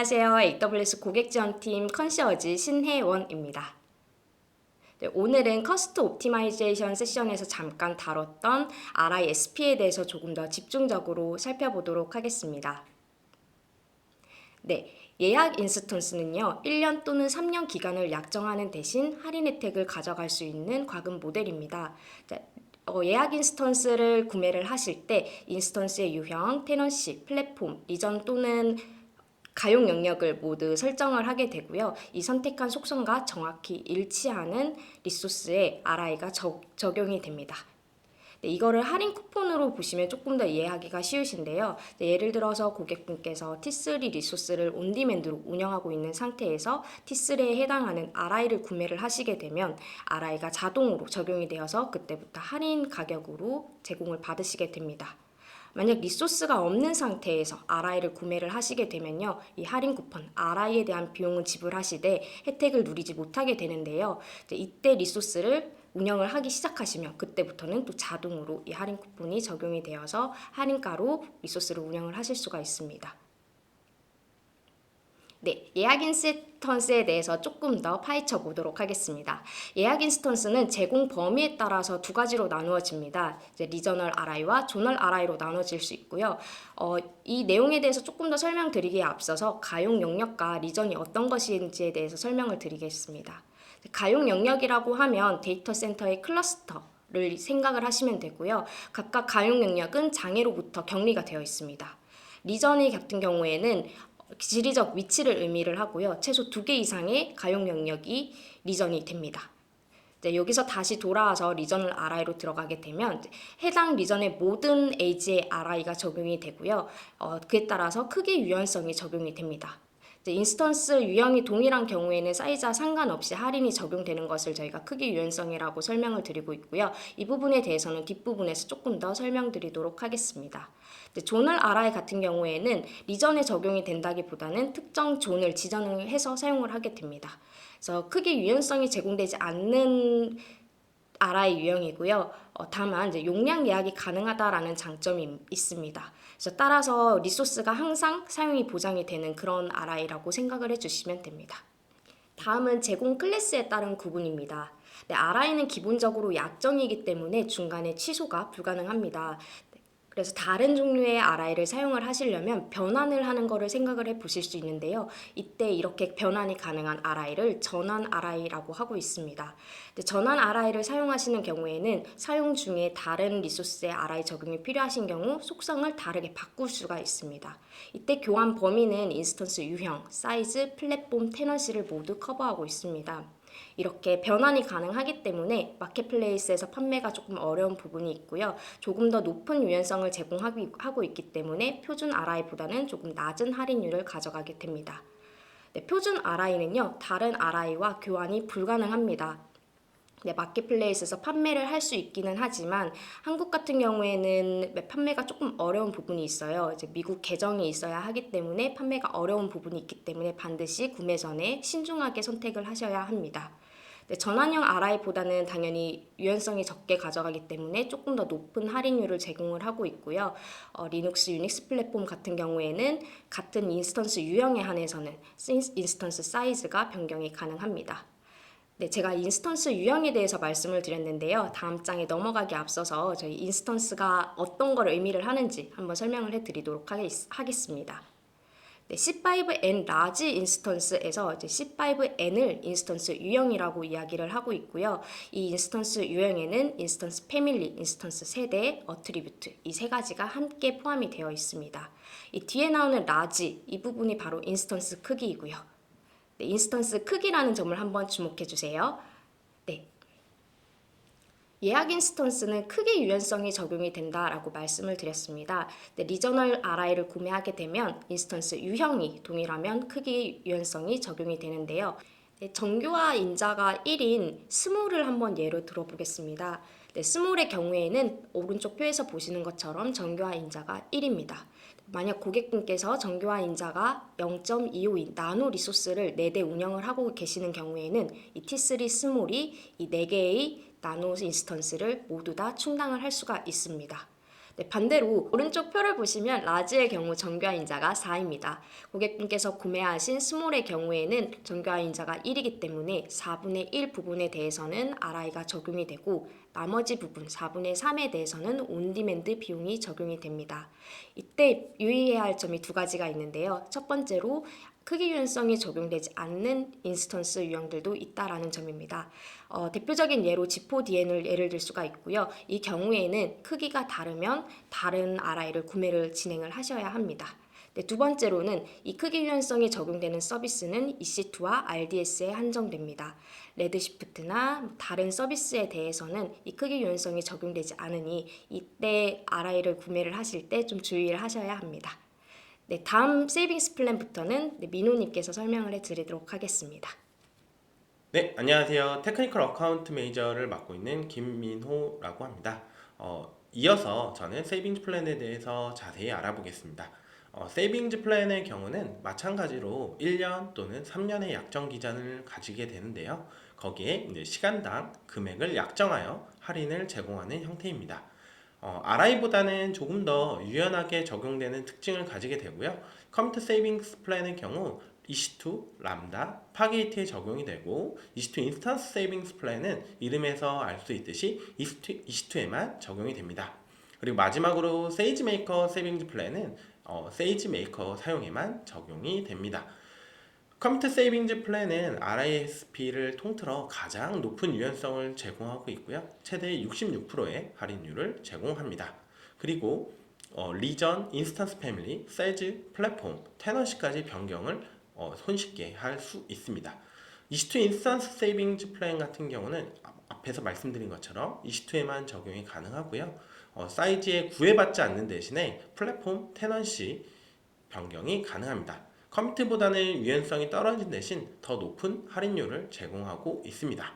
안녕하세요. AWS 고객지원팀 컨시어지 신혜원입니다. 네, 오늘은 커스트 옵티마이제이션 세션에서 잠깐 다뤘던 RISP에 대해서 조금 더 집중적으로 살펴보도록 하겠습니다. 네, 예약 인스턴스는요, 1년 또는 3년 기간을 약정하는 대신 할인 혜택을 가져갈 수 있는 과금 모델입니다. 예약 인스턴스를 구매를 하실 때 인스턴스의 유형, 테넌시, 플랫폼, 리전 또는 가용 영역을 모두 설정을 하게 되고요. 이 선택한 속성과 정확히 일치하는 리소스에 RI가 적용이 됩니다. 네, 이거를 할인 쿠폰으로 보시면 조금 더 이해하기가 쉬우신데요. 네, 예를 들어서 고객분께서 T3 리소스를 온디맨드로 운영하고 있는 상태에서 T3에 해당하는 RI를 구매를 하시게 되면 RI가 자동으로 적용이 되어서 그때부터 할인 가격으로 제공을 받으시게 됩니다. 만약 리소스가 없는 상태에서 RI를 구매를 하시게 되면요, 이 할인 쿠폰 RI에 대한 비용은 지불하시되 혜택을 누리지 못하게 되는데요. 이때 리소스를 운영을 하기 시작하시면 그때부터는 또 자동으로 이 할인 쿠폰이 적용이 되어서 할인가로 리소스를 운영을 하실 수가 있습니다. 네, 예약 인스턴스에 대해서 조금 더 파헤쳐 보도록 하겠습니다. 예약 인스턴스는 제공 범위에 따라서 두 가지로 나누어집니다. 이제 리저널 RI와 조널 RI로 나눠질 수 있고요. 이 내용에 대해서 조금 더 설명드리기에 앞서서 가용 영역과 리전이 어떤 것인지에 대해서 설명을 드리겠습니다. 가용 영역이라고 하면 데이터 센터의 클러스터를 생각을 하시면 되고요. 각각 가용 영역은 장애로부터 격리가 되어 있습니다. 리전이 같은 경우에는 지리적 위치를 의미를 하고요. 최소 2개 이상의 가용 영역이 리전이 됩니다. 여기서 다시 돌아와서 리전을 RI로 들어가게 되면 해당 리전의 모든 에이지의 RI가 적용이 되고요. 그에 따라서 크기 유연성이 적용이 됩니다. 인스턴스 유형이 동일한 경우에는 사이즈와 상관없이 할인이 적용되는 것을 저희가 크기 유연성이라고 설명을 드리고 있고요. 이 부분에 대해서는 뒷부분에서 조금 더 설명드리도록 하겠습니다. 존을 RI 같은 경우에는 리전에 적용이 된다기보다는 특정 존을 지정을 해서 사용을 하게 됩니다. 그래서 크기 유연성이 제공되지 않는 RI 유형이고요. 다만 이제 용량 예약이 가능하다라는 장점이 있습니다. 그래서 따라서 리소스가 항상 사용이 보장이 되는 그런 RI라고 생각을 해주시면 됩니다. 다음은 제공 클래스에 따른 구분입니다. 네, RI는 기본적으로 약정이기 때문에 중간에 취소가 불가능합니다. 그래서 다른 종류의 RI를 사용을 하시려면 변환을 하는 거를 생각을 해 보실 수 있는데요. 이때 이렇게 변환이 가능한 RI를 전환 RI라고 하고 있습니다. 전환 RI를 사용하시는 경우에는 사용 중에 다른 리소스의 RI 적용이 필요하신 경우 속성을 다르게 바꿀 수가 있습니다. 이때 교환 범위는 인스턴스 유형, 사이즈, 플랫폼, 테넌시를 모두 커버하고 있습니다. 이렇게 변환이 가능하기 때문에 마켓플레이스에서 판매가 조금 어려운 부분이 있고요. 조금 더 높은 유연성을 제공하고 있기 때문에 표준 RI보다는 조금 낮은 할인율을 가져가게 됩니다. 네, 표준 RI는요, 다른 RI와 교환이 불가능합니다. 네, 마켓플레이스에서 판매를 할 수 있기는 하지만 한국 같은 경우에는 판매가 조금 어려운 부분이 있어요. 이제 미국 계정이 있어야 하기 때문에 판매가 어려운 부분이 있기 때문에 반드시 구매 전에 신중하게 선택을 하셔야 합니다. 네, 전환형 RI보다는 당연히 유연성이 적게 가져가기 때문에 조금 더 높은 할인율을 제공을 하고 있고요. 리눅스, 유닉스 플랫폼 같은 경우에는 같은 인스턴스 유형에 한해서는 인스턴스 사이즈가 변경이 가능합니다. 네, 제가 인스턴스 유형에 대해서 말씀을 드렸는데요. 다음 장에 넘어가기 앞서서 저희 인스턴스가 어떤 걸 의미를 하는지 한번 설명을 해드리도록 하겠습니다. 네, C5N 라지 인스턴스에서 C5N을 인스턴스 유형이라고 이야기를 하고 있고요. 이 인스턴스 유형에는 인스턴스 패밀리, 인스턴스 세대, 어트리뷰트 이 세 가지가 함께 포함이 되어 있습니다. 이 뒤에 나오는 라지 이 부분이 바로 인스턴스 크기이고요. 네, 인스턴스 크기라는 점을 한번 주목해 주세요. 네. 예약 인스턴스는 크기 유연성이 적용이 된다라고 말씀을 드렸습니다. 네, 리저널 RI를 구매하게 되면 인스턴스 유형이 동일하면 크기 유연성이 적용이 되는데요. 네, 정교화 인자가 1인 스몰을 한번 예로 들어보겠습니다. 네, 스몰의 경우에는 오른쪽 표에서 보시는 것처럼 정교화 인자가 1입니다. 만약 고객분께서 정교화 인자가 0.252 나노 리소스를 4대 운영을 하고 계시는 경우에는 이 T3 스몰이 이 4개의 나노 인스턴스를 모두 다 충당을 할 수가 있습니다. 네, 반대로 오른쪽 표를 보시면 라지의 경우 정교화인자가 4입니다. 고객분께서 구매하신 스몰의 경우에는 정교화인자가 1이기 때문에 4분의 1 부분에 대해서는 RI가 적용이 되고 나머지 부분 4분의 3에 대해서는 온디맨드 비용이 적용이 됩니다. 이때 유의해야 할 점이 두 가지가 있는데요. 첫 번째로 크기 유연성이 적용되지 않는 인스턴스 유형들도 있다라는 점입니다. 대표적인 예로 G4DN을 예를 들 수가 있고요. 이 경우에는 크기가 다르면 다른 RI를 구매를 진행을 하셔야 합니다. 네, 두 번째로는 이 크기 유연성이 적용되는 서비스는 EC2와 RDS에 한정됩니다. 레드시프트나 다른 서비스에 대해서는 이 크기 유연성이 적용되지 않으니 이때 RI를 구매를 하실 때 좀 주의를 하셔야 합니다. 네, 다음 세이빙스 플랜부터는 민호님께서 설명을 해드리도록 하겠습니다. 네, 안녕하세요. 테크니컬 어카운트 매니저를 맡고 있는 김민호라고 합니다. 이어서 저는 세이빙즈 플랜에 대해서 자세히 알아보겠습니다. 세이빙즈 플랜의 경우는 마찬가지로 1년 또는 3년의 약정 기간을 가지게 되는데요. 거기에 이제 시간당 금액을 약정하여 할인을 제공하는 형태입니다. RI보다는 조금 더 유연하게 적용되는 특징을 가지게 되고요. 컴퓨터 세이빙스 플랜의 경우 EC2, 람다, 파게이트에 적용이 되고 EC2 인스턴스 세이빙스 플랜은 이름에서 알 수 있듯이 EC2에만 적용이 됩니다. 그리고 마지막으로 세이지메이커 세이빙스 플랜은 세이지메이커 사용에만 적용이 됩니다. 컴퓨터 세이빙즈 플랜은 RISP를 통틀어 가장 높은 유연성을 제공하고 있고요. 최대 66%의 할인율을 제공합니다. 그리고 리전, 인스턴스 패밀리, 세즈, 플랫폼, 테너시까지 변경을 손쉽게 할 수 있습니다. EC2 인스턴스 세이빙즈 플랜 같은 경우는 앞에서 말씀드린 것처럼 EC2에만 적용이 가능하고요. 사이즈에 구애받지 않는 대신에 플랫폼, 테넌시 변경이 가능합니다. 컴퓨터보다는 유연성이 떨어진 대신 더 높은 할인율을 제공하고 있습니다.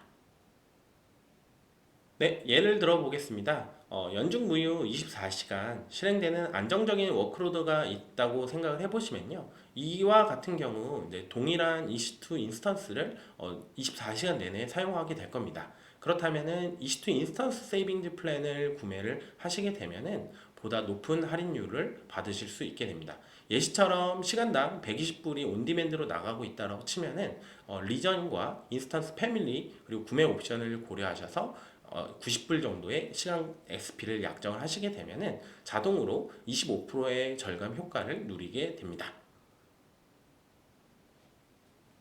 네, 예를 들어 보겠습니다. 연중 무휴 24시간 실행되는 안정적인 워크로드가 있다고 생각을 해보시면요. 이와 같은 경우 이제 동일한 EC2 인스턴스를 24시간 내내 사용하게 될 겁니다. 그렇다면은 EC2 인스턴스 세이빙즈 플랜을 구매를 하시게 되면은 보다 높은 할인율을 받으실 수 있게 됩니다. 예시처럼 시간당 120불이 온디맨드로 나가고 있다고 치면은 리전과 인스턴스 패밀리 그리고 구매 옵션을 고려하셔서 90불 정도의 시간 XP를 약정을 하시게 되면은 자동으로 25%의 절감 효과를 누리게 됩니다.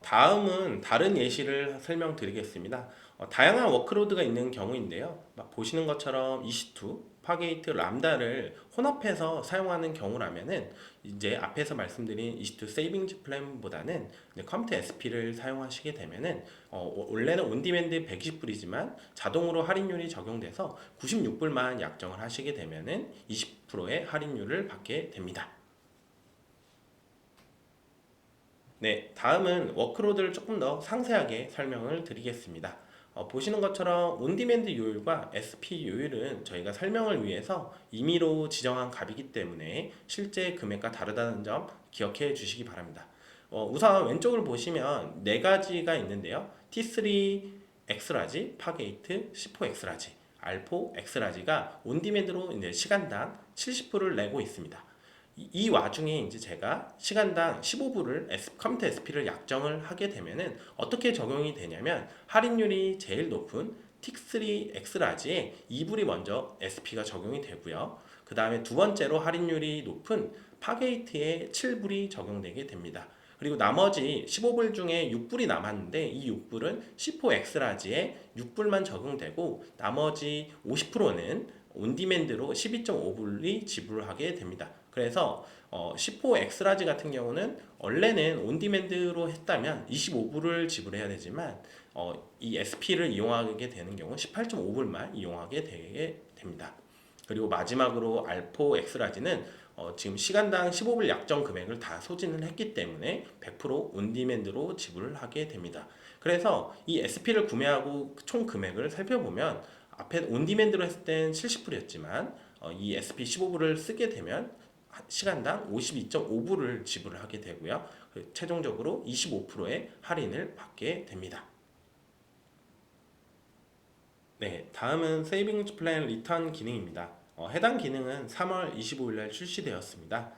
다음은 다른 예시를 설명드리겠습니다. 다양한 워크로드가 있는 경우인데요. 보시는 것처럼 EC2, 파게이트, 람다를 혼합해서 사용하는 경우라면은 이제 앞에서 말씀드린 EC2 세이빙즈 플랜보다는 컴퓨터 SP를 사용하시게 되면은 원래는 온디맨드 120불이지만 자동으로 할인율이 적용돼서 96불만 약정을 하시게 되면은 20%의 할인율을 받게 됩니다. 네, 다음은 워크로드를 조금 더 상세하게 설명을 드리겠습니다. 보시는 것처럼 온디맨드 요율과 SP 요율은 저희가 설명을 위해서 임의로 지정한 값이기 때문에 실제 금액과 다르다는 점 기억해 주시기 바랍니다. 우선 왼쪽을 보시면 네 가지가 있는데요. T3 엑스라지, 파게이트, C4 엑스라지, R4 엑스라지가 온디맨드로 이제 시간당 70불을 내고 있습니다. 이 와중에 이제 제가 시간당 15불을 컴퓨터 SP를 약정을 하게 되면은 어떻게 적용이 되냐면 할인율이 제일 높은 틱3 엑스라지에 2불이 먼저 SP가 적용이 되고요. 그 다음에 두 번째로 할인율이 높은 파게이트에 7불이 적용되게 됩니다. 그리고 나머지 15불 중에 6불이 남았는데 이 6불은 C4 엑스라지에 6불만 적용되고 나머지 50%는 온디맨드로 12.5불이 지불하게 됩니다. 그래서 10호 엑스라지 같은 경우는 원래는 온디맨드로 했다면 25불을 지불해야 되지만 이 SP를 이용하게 되는 경우 18.5불만 이용하게 되게 됩니다. 그리고 마지막으로 알포 엑스라지는 지금 시간당 15불 약정 금액을 다 소진을 했기 때문에 100% 온디맨드로 지불을 하게 됩니다. 그래서 이 SP를 구매하고 총 금액을 살펴보면 앞에 온디맨드로 했을 땐 70불이었지만 이 SP 15불을 쓰게 되면 시간당 52.5불을 지불을 하게 되고요. 최종적으로 25%의 할인을 받게 됩니다. 네, 다음은 세이빙즈 플랜 리턴 기능입니다. 해당 기능은 3월 25일 날 출시되었습니다.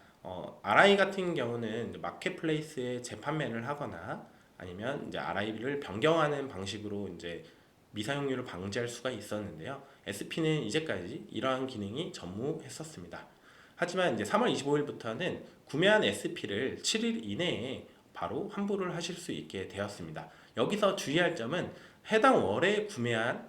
RI 같은 경우는 이제 마켓플레이스에 재판매를 하거나 아니면 이제 RI를 변경하는 방식으로 이제 미사용률을 방지할 수가 있었는데요. SP는 이제까지 이러한 기능이 전무했었습니다. 하지만 이제 3월 25일부터는 구매한 SP를 7일 이내에 바로 환불을 하실 수 있게 되었습니다. 여기서 주의할 점은 해당 월에 구매한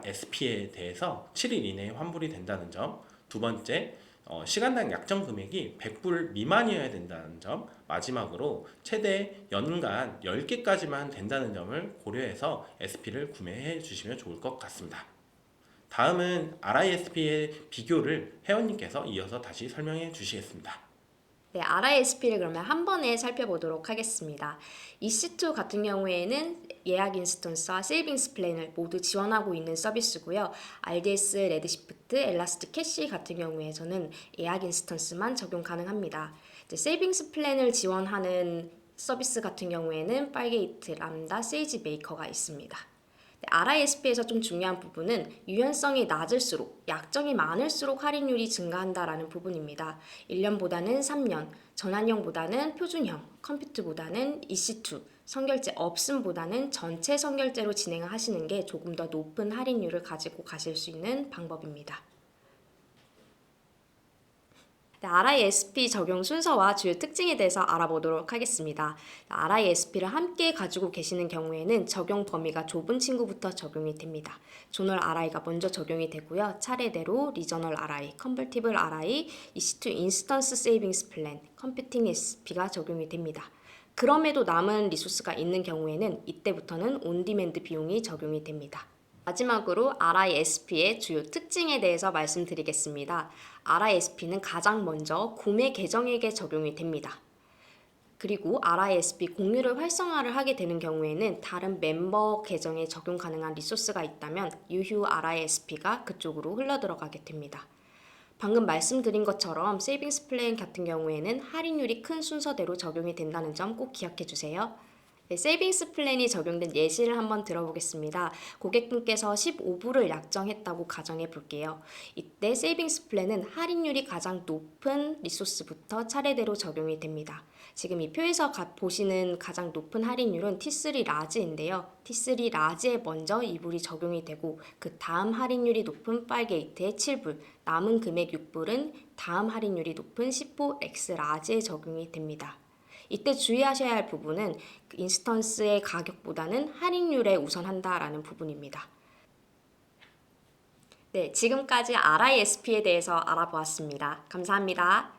SP에 대해서 7일 이내에 환불이 된다는 점, 두 번째, 시간당 약정 금액이 100불 미만이어야 된다는 점, 마지막으로 최대 연간 10개까지만 된다는 점을 고려해서 SP를 구매해 주시면 좋을 것 같습니다. 다음은 RISP의 비교를 회원님께서 이어서 다시 설명해 주시겠습니다. 네, RISP를 그러면 한 번에 살펴보도록 하겠습니다. EC2 같은 경우에는 예약 인스턴스와 세이빙스 플랜을 모두 지원하고 있는 서비스고요. RDS, 레드시프트, 엘라스틱 캐시 같은 경우에서는 예약 인스턴스만 적용 가능합니다. 이제 세이빙스 플랜을 지원하는 서비스 같은 경우에는 빨게이트, 람다, 세이지 메이커가 있습니다. RISP에서 좀 중요한 부분은 유연성이 낮을수록 약정이 많을수록 할인율이 증가한다라는 부분입니다. 1년보다는 3년, 전환형보다는 표준형, 컴퓨트보다는 EC2, 선결제 없음보다는 전체 선결제로 진행을 하시는 게 조금 더 높은 할인율을 가지고 가실 수 있는 방법입니다. RISP 적용 순서와 주요 특징에 대해서 알아보도록 하겠습니다. RISP를 함께 가지고 계시는 경우에는 적용 범위가 좁은 친구부터 적용이 됩니다. 조널 RI가 먼저 적용이 되고요. 차례대로 리저널 RI, 컨버티블 RI, EC2 인스턴스 세이빙스 플랜, 컴퓨팅 SP가 적용이 됩니다. 그럼에도 남은 리소스가 있는 경우에는 이때부터는 온디맨드 비용이 적용이 됩니다. 마지막으로 RISP의 주요 특징에 대해서 말씀드리겠습니다. RISP는 가장 먼저 구매 계정에게 적용이 됩니다. 그리고 RISP 공유를 활성화를 하게 되는 경우에는 다른 멤버 계정에 적용 가능한 리소스가 있다면 유휴 RISP가 그쪽으로 흘러들어가게 됩니다. 방금 말씀드린 것처럼 세이빙스 플랜 같은 경우에는 할인율이 큰 순서대로 적용이 된다는 점 꼭 기억해 주세요. 네, 세이빙스 플랜이 적용된 예시를 한번 들어보겠습니다. 고객분께서 15불을 약정했다고 가정해 볼게요. 이때 세이빙스 플랜은 할인율이 가장 높은 리소스부터 차례대로 적용이 됩니다. 지금 이 표에서 보시는 가장 높은 할인율은 T3 라지인데요. T3 라지에 먼저 2불이 적용이 되고 그 다음 할인율이 높은 빨게이트에 7불, 남은 금액 6불은 다음 할인율이 높은 10호 X 라지에 적용이 됩니다. 이때 주의하셔야 할 부분은 인스턴스의 가격보다는 할인율에 우선한다라는 부분입니다. 네, 지금까지 RISP에 대해서 알아보았습니다. 감사합니다.